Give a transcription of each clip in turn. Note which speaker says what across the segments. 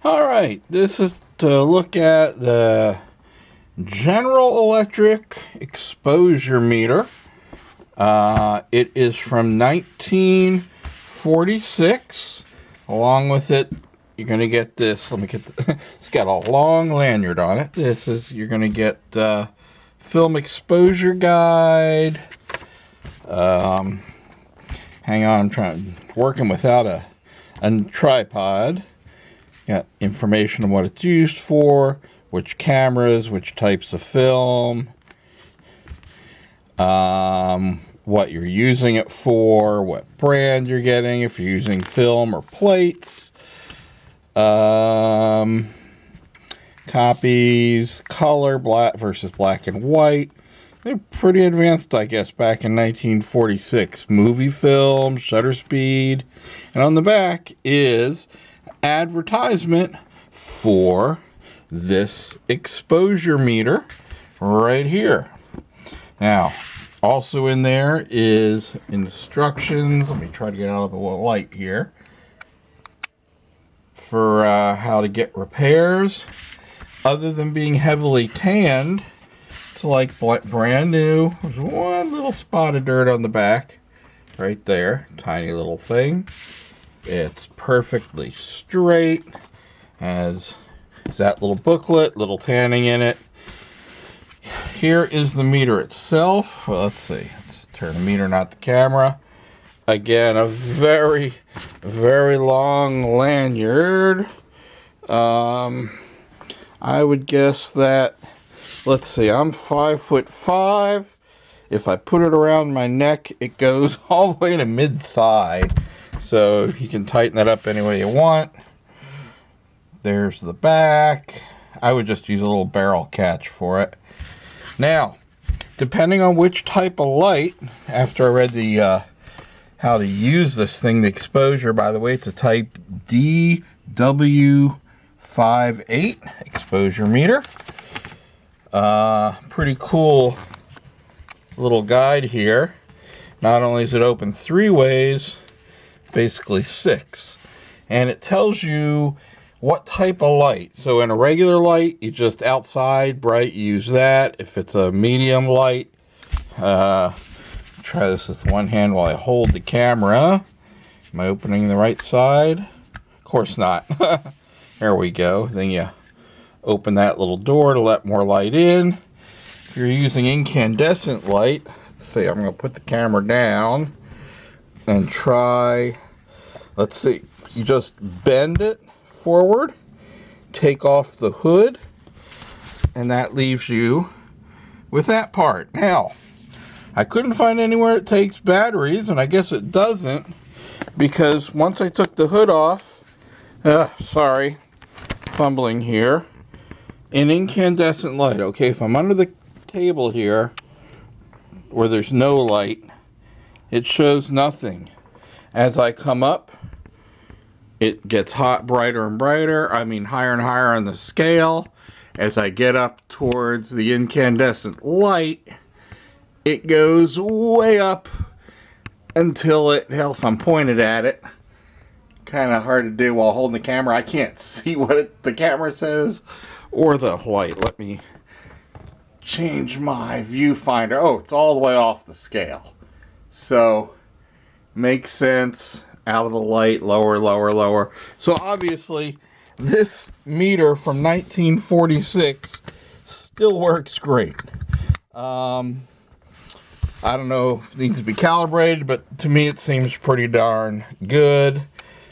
Speaker 1: Alright, this is to look at the General Electric exposure meter. It is from 1946. Along with it, you're going to get this. Let me get it's got a long lanyard on it. You're going to get film exposure guide. Hang on, I'm working without a tripod. Got information on what it's used for, which cameras, which types of film, what you're using it for, what brand you're getting, if you're using film or plates, copies, color, black versus black and white. They're pretty advanced, I guess, back in 1946. Movie film, shutter speed, and on the back is advertisement for this exposure meter right here. Now, also in there is instructions. Let me try to get out of the light here. For how to get repairs. Other than being heavily tanned, it's like brand new. There's one little spot of dirt on the back. Right there. Tiny little thing. It's perfectly straight. Has that little booklet, little tanning in it. Here is the meter itself. Well, let's see. Let's turn the meter, not the camera. Again, a very, very long lanyard. I would guess that, let's see, I'm 5'5". If I put it around my neck, it goes all the way to mid-thigh. So you can tighten that up any way you want. There's the back. I would just use a little barrel catch for it. Now, depending on which type of light, after I read the how to use this thing, the exposure, by the way, it's a type DW58 exposure meter. Pretty cool little guide here. Not only is it open 3 ways, basically 6, and it tells you what type of light. So in a regular light, you just outside bright, you use that. If it's a medium light, try this with one hand while I hold the camera. Am I opening the right side? Of course not. There we go. Then you open that little door to let more light in. If you're using incandescent light, let's see, I'm going to put the camera down and try, let's see, you just bend it forward, take off the hood, and that leaves you with that part. Now, I couldn't find anywhere it takes batteries, and I guess it doesn't, because once I took the hood off, sorry, fumbling here, in incandescent light, okay, if I'm under the table here, where there's no light, it shows nothing. As I come up, it gets hot, brighter and brighter. I mean, higher and higher on the scale. As I get up towards the incandescent light, it goes way up until hell, if I'm pointed at it, kind of hard to do while holding the camera. I can't see what the camera says or the light. Let me change my viewfinder. Oh, it's all the way off the scale. So, makes sense. Out of the light, lower, lower, lower. So obviously, this meter from 1946 still works great. I don't know if it needs to be calibrated, but to me it seems pretty darn good.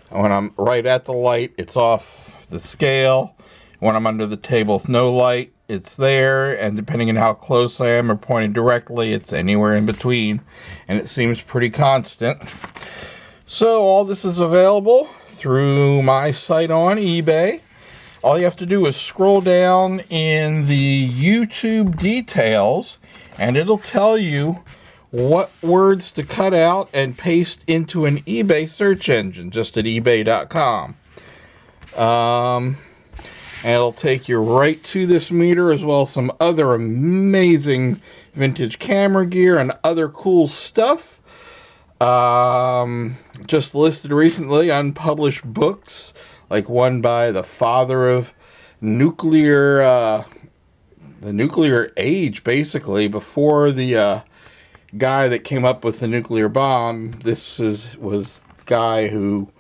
Speaker 1: When I'm right at the light, it's off the scale. When I'm under the table with no light, it's there, and depending on how close I am or pointed directly, it's anywhere in between, and it seems pretty constant. So all this is available through my site on eBay. All you have to do is scroll down in the YouTube details, and it'll tell you what words to cut out and paste into an eBay search engine, just at ebay.com. And it'll take you right to this meter, as well as some other amazing vintage camera gear and other cool stuff. Just listed recently, unpublished books like one by the father of nuclear, the nuclear age, basically, before the guy that came up with the nuclear bomb. This was the guy who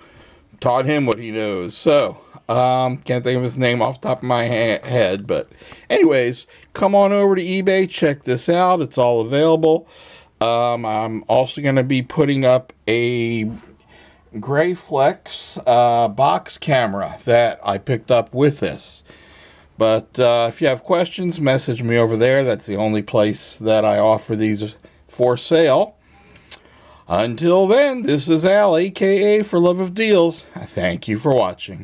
Speaker 1: taught him what he knows. So, can't think of his name off the top of my head. But anyways, come on over to eBay. Check this out. It's all available. I'm also going to be putting up a Grayflex box camera that I picked up with this. But if you have questions, message me over there. That's the only place that I offer these for sale. Until then, this is Al, aka 4LuvOfDeals. Thank you for watching.